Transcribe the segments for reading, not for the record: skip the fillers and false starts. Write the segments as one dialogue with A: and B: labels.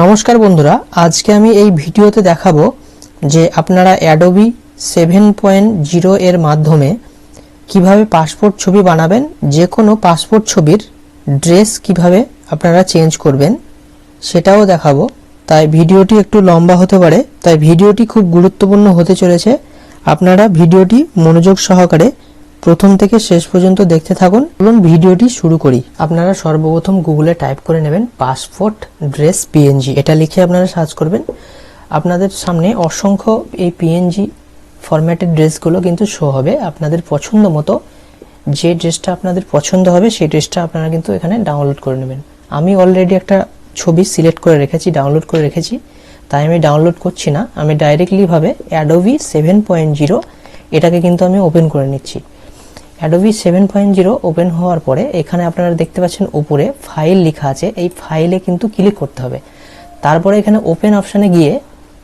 A: নমস্কার বন্ধুরা, আজকে আমি এই ভিডিওতে দেখাবো যে আপনারা অ্যাডোবি 7.0 এর মাধ্যমে কিভাবে পাসপোর্ট ছবি বানাবেন, যে কোনো পাসপোর্ট ছবির ড্রেস কিভাবে আপনারা চেঞ্জ করবেন সেটাও দেখাবো। তাই ভিডিওটি একটু লম্বা হতে পারে, তাই ভিডিওটি খুব গুরুত্বপূর্ণ হতে চলেছে। আপনারা ভিডিওটি মনোযোগ সহকারে প্রথম থেকে শেষ পর্যন্ত দেখতে থাকুন। চলুন ভিডিওটি শুরু করি। আপনারা সর্বপ্রথম গুগলে টাইপ করে নেবেন পাসপোর্ট ড্রেস পিএনজি, এটা লিখে আপনারা সার্চ করবেন। আপনাদের সামনে অসংখ্য এই পিএনজি ফরম্যাটের ড্রেসগুলো কিন্তু শো হবে। আপনাদের পছন্দ মতো যে ড্রেসটা আপনাদের পছন্দ হবে সেই ড্রেসটা আপনারা কিন্তু এখানে ডাউনলোড করে নেবেন। আমি অলরেডি একটা ছবি সিলেক্ট করে রেখেছি, ডাউনলোড করে রেখেছি, তাই আমি ডাউনলোড করছি না। আমি ডাইরেক্টলি ভাবে অ্যাডোবি 7.0 এটাকে কিন্তু আমি ওপেন করে নিচ্ছি। অ্যাডোবি 7.0 ওপেন হওয়ার পরে এখানে আপনারা দেখতে পাচ্ছেন উপরে ফাইল লেখা আছে, এই ফাইলে কিন্তু ক্লিক করতে হবে। তারপরে এখানে ওপেন অপশানে গিয়ে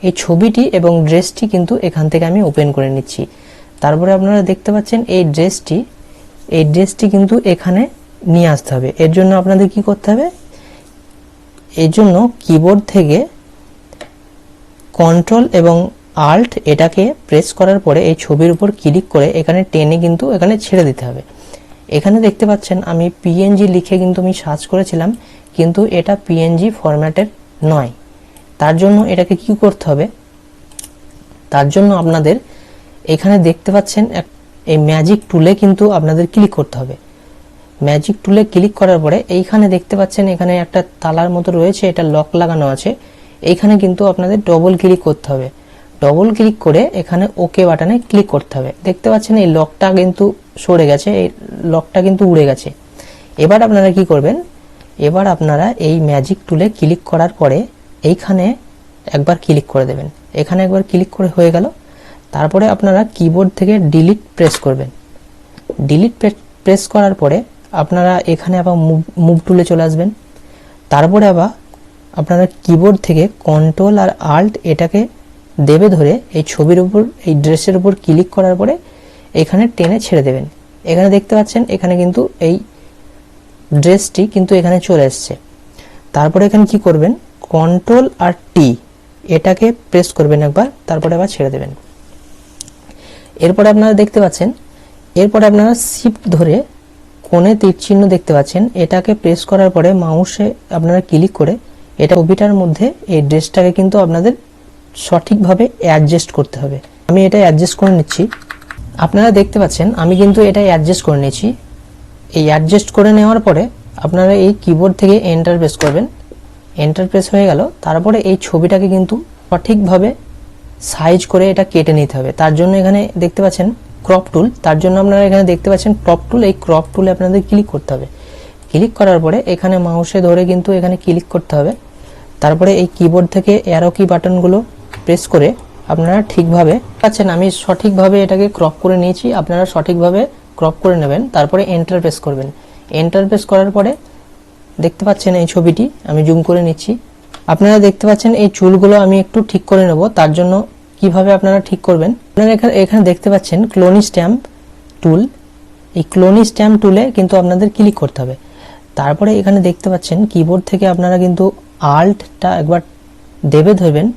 A: এই ছবিটি এবং ড্রেসটি কিন্তু এখান থেকে আমি ওপেন করে নিচ্ছি। তারপরে আপনারা দেখতে পাচ্ছেন এই ড্রেসটি কিন্তু এখানে নিয়ে আসতে হবে। এর জন্য আপনাদের কি করতে হবে, এর জন্য কিবোর্ড থেকে কন্ট্রোল এবং আল্ট এটাকে প্রেস করার পরে এই ছবির উপর ক্লিক করে এখানে টেনে কিন্তু এখানে ছেড়ে দিতে হবে। এখানে দেখতে পাচ্ছেন আমি পিএনজি লিখে কিন্তু আমি সার্চ করেছিলাম, কিন্তু এটা পিএনজি ফরম্যাটের নয়। তার জন্য এটাকে কি করতে হবে, তার জন্য আপনাদের এখানে দেখতে পাচ্ছেন এই ম্যাজিক টুলে কিন্তু আপনাদের ক্লিক করতে হবে। ম্যাজিক টুলে ক্লিক করার পরে এইখানে দেখতে পাচ্ছেন এখানে একটা তালার মতো রয়েছে, এটা লক লাগানো আছে। এইখানে কিন্তু আপনাদের ডবল ক্লিক করতে হবে। ডবল ক্লিক করে এখানে ওকে বাটনে ক্লিক করতে হবে। দেখতে পাচ্ছেন এই লকটা কিন্তু সরে গেছে, এই লকটা কিন্তু উড়ে গেছে। এবার আপনারা কি করবেন, এবার আপনারা এই ম্যাজিক টুলে ক্লিক করার পরে এইখানে একবার ক্লিক করে দেবেন। এখানে একবার ক্লিক করে হয়ে গেল। তারপরে আপনারা কিবোর্ড থেকে ডিলিট প্রেস করবেন। ডিলিট প্রেস করার পরে আপনারা এখানে আবার মুভ টুলে চলে আসবেন। তারপরে আবার আপনারা কিবোর্ড থেকে কন্ট্রোল আর আল্ট এটাকে দেবে ধরে এই ছবির উপর, এই ড্রেসের উপর ক্লিক করার পরে এখানে টেনে ছেড়ে দেবেন। এখানে দেখতে পাচ্ছেন এখানে কিন্তু এই ড্রেসটি কিন্তু এখানে চলে এসছে। তারপরে এখানে কি করবেন, কন্ট্রোল আর টি এটাকে প্রেস করবেন একবার, তারপরে আবার ছেড়ে দেবেন। এরপরে আপনারা দেখতে পাচ্ছেন, এরপরে আপনারা শিফট ধরে কোণে তীর চিহ্ন দেখতে পাচ্ছেন, এটাকে প্রেস করার পরে মাউসে আপনারা ক্লিক করে এটা ছবিটার মধ্যে এই ড্রেসটাকে কিন্তু আপনাদের সঠিকভাবে অ্যাডজাস্ট করতে হবে। আমি এটা অ্যাডজাস্ট করে নিচ্ছি। আপনারা দেখতে পাচ্ছেন আমি কিন্তু এটা অ্যাডজাস্ট করে নিয়েছি। এই অ্যাডজাস্ট করে নেওয়ার পরে আপনারা এই কিবোর্ড থেকে এন্টার প্রেস করবেন। এন্টার প্রেস হয়ে গেল। তারপরে এই ছবিটাকে কিন্তু সঠিকভাবে সাইজ করে এটা কেটে নিতে হবে। তার জন্য এখানে দেখতে পাচ্ছেন ক্রপ টুল, তার জন্য আপনারা এখানে দেখতে পাচ্ছেন ক্রপ টুল। এই ক্রপ টুলে আপনাদের ক্লিক করতে হবে। ক্লিক করার পরে এখানে মাউসে ধরে কিন্তু এখানে ক্লিক করতে হবে। তারপরে এই কিবোর্ড থেকে অ্যারো কি বাটনগুলো প্রেস করে আপনারা ঠিকভাবে পাচ্ছেন, আমি সঠিকভাবে এটাকে ক্রপ করে নিয়েছি। আপনারা সঠিকভাবে ক্রপ করে নেবেন। তারপরে এন্টার প্রেস করবেন। এন্টার প্রেস করার পরে দেখতে পাচ্ছেন এই ছবিটি আমি জুম করে নিচ্ছি। আপনারা দেখতে পাচ্ছেন এই চুলগুলো আমি একটু ঠিক করে নেব। তার জন্য কিভাবে আপনারা ঠিক করবেন, আপনারা এখানে দেখতে পাচ্ছেন ক্লোনি স্ট্যাম্প টুল। এই ক্লোনি স্ট্যাম্প টুলে কিন্তু আপনাদের ক্লিক করতে হবে। তারপরে এখানে দেখতে পাচ্ছেন কিবোর্ড থেকে আপনারা কিন্তু আল্টটা একবার দেবে ধরবেন,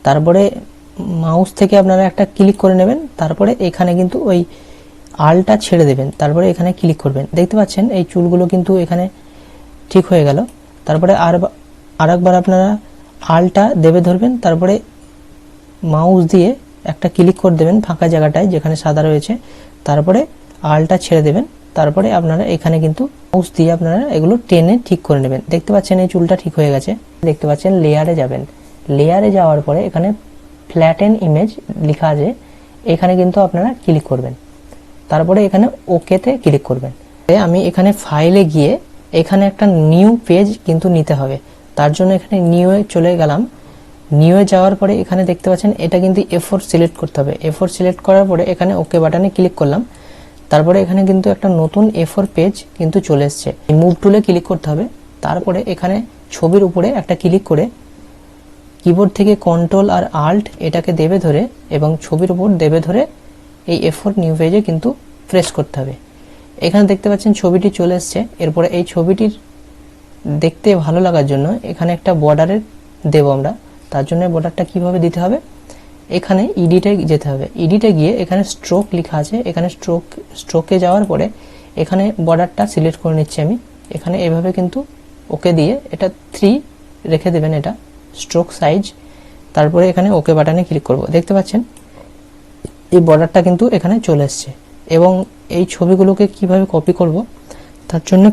A: তারপরে মাউস থেকে আপনারা একটা ক্লিক করে নেবেন। তারপরে এখানে কিন্তু ওই আলটা ছেড়ে দেবেন, তারপরে এখানে ক্লিক করবেন। দেখতে পাচ্ছেন এই চুলগুলো কিন্তু এখানে ঠিক হয়ে গেল। তারপরে আরেকবার আপনারা আলটা দেবে ধরবেন, তারপরে মাউস দিয়ে একটা ক্লিক করে দেবেন ফাঁকা জায়গাটায় যেখানে সাদা রয়েছে, তারপরে আলটা ছেড়ে দেবেন। তারপরে আপনারা এখানে কিন্তু মাউস দিয়ে আপনারা এগুলো টেনে ঠিক করে নেবেন। দেখতে পাচ্ছেন এই চুলটা ঠিক হয়ে গেছে। দেখতে পাচ্ছেন লেয়ারে যাবেন। লেয়ারে যাওয়ার পরে এখানে ফ্ল্যাটেন ইমেজ লেখা আছে, এখানে কিন্তু আপনারা ক্লিক করবেন। তারপরে এখানে ওকেতে ক্লিক করবেন। আমি এখানে ফাইলে গিয়ে এখানে একটা নিউ পেজ কিন্তু নিতে হবে। তার জন্য এখানে নিউয়ে চলে গেলাম। নিউয়ে যাওয়ার পরে এখানে দেখতে পাচ্ছেন এটা কিন্তু A4 সিলেক্ট করতে হবে। A4 সিলেক্ট করার পরে এখানে ওকে বাটনে ক্লিক করলাম। তারপরে এখানে কিন্তু একটা নতুন A4 পেজ কিন্তু চলে এসছে। মুভ টুলে ক্লিক করতে হবে। তারপরে এখানে ছবির উপরে একটা ক্লিক করে কিবোর্ড থেকে কন্ট্রোল আর আল্ট এটাকে দেবে ধরে এবং ছবির উপর দেবে ধরে এই A4 নিউ পেজে কিন্তু প্রেস করতে হবে। এখানে দেখতে পাচ্ছেন ছবিটি চলে এসছে। এরপরে এই ছবিটির দেখতে ভালো লাগার জন্য এখানে একটা বর্ডারের দেব আমরা। তার জন্য বর্ডারটা কিভাবে দিতে হবে, এখানে ইডিটে যেতে হবে। ইডিটে গিয়ে এখানে স্ট্রোক লেখা আছে, এখানে স্ট্রোকে যাওয়ার পরে এখানে বর্ডারটা সিলেক্ট করে নিচ্ছি আমি। এখানে এভাবে কিন্তু ওকে দিয়ে এটা 3 রেখে দেবেন, এটা স্ট্রোক সাইজ। তারপরে এখানে ওকে বাটনে ক্লিক করব। দেখতে পাচ্ছেন এই বর্ডারটা কিন্তু এখানে চলে এসছে। এবং এই ছবিগুলোকে কিভাবে কপি করব, তার জন্য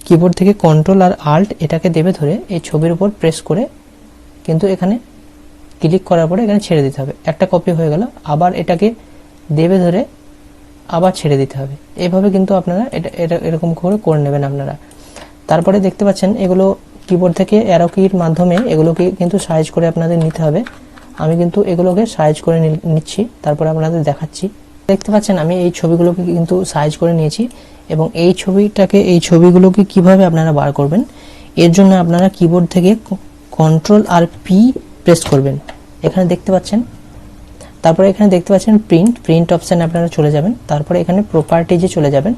A: কিবোর্ড থেকে কন্ট্রোল আর আল্ট এটাকে দেবে ধরে এই ছবির উপর প্রেস করে কিন্তু এখানে ক্লিক করার পরে এখানে ছেড়ে দিতে হবে। একটা কপি হয়ে গেল, আবার এটাকে দেবে ধরে আবার ছেড়ে দিতে হবে। এইভাবে কিন্তু আপনারা এটা এরকম করে নেবেন আপনারা। তারপরে দেখতে পাচ্ছেন এগুলো কিবোর্ড থেকে অ্যারো কির মাধ্যমে এগুলোকে কিন্তু সাইজ করে আপনাদের নিতে হবে। আমি কিন্তু এগুলোকে সাইজ করে নিচ্ছি, তারপরে আপনাদের দেখাচ্ছি। দেখতে পাচ্ছেন আমি এই ছবিগুলোকে কিন্তু সাইজ করে নিয়েছি। এবং এই ছবিগুলোকে কিভাবে আপনারা বার করবেন, এর জন্য আপনারা কিবোর্ড থেকে কন্ট্রোল আর পি প্রেস করবেন। এখানে দেখতে পাচ্ছেন, তারপরে এখানে দেখতে পাচ্ছেন প্রিন্ট অপশানে আপনারা চলে যাবেন। তারপরে এখানে প্রপার্টিজে চলে যাবেন।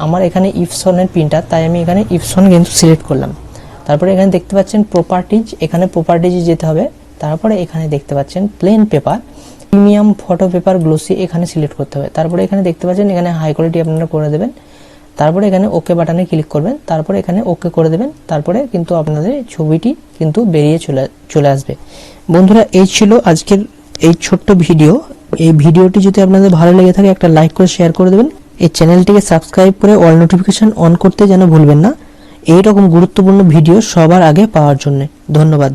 A: আমার এখানে ইপসনের প্রিন্টার, তাই আমি এখানে ইপসন কিন্তু সিলেক্ট করলাম। তারপরে এখানে দেখতে পাচ্ছেন প্রপার্টিজ, এখানে প্রপার্টিজে যেতে হবে। তারপরে এখানে দেখতে পাচ্ছেন plane paper, premium photo paper, glossy, এখানে সিলেক্ট করতে হবে। তারপরে এখানে দেখতে পাচ্ছেন এখানে হাই কোয়ালিটি আপনারা করে দেবেন। তারপরে এখানে ওকে বাটনে ক্লিক করবেন, তারপরে এখানে ওকে করে দেবেন। তারপরে কিন্তু আপনাদের ছবিটি কিন্তু বেরিয়ে চলে আসবে। বন্ধুরা, এই ছিল আজকের এই ছোট্ট ভিডিও। এই ভিডিওটি যদি আপনাদের ভালো লেগে থাকে একটা লাইক করে শেয়ার করে দেবেন। এই চ্যানেলটিকে সাবস্ক্রাইব করে অল নোটিফিকেশন অন করতে যেন ভুলবেন না, এই রকম গুরুত্বপূর্ণ ভিডিও সবার আগে পাওয়ার জন্য। ধন্যবাদ।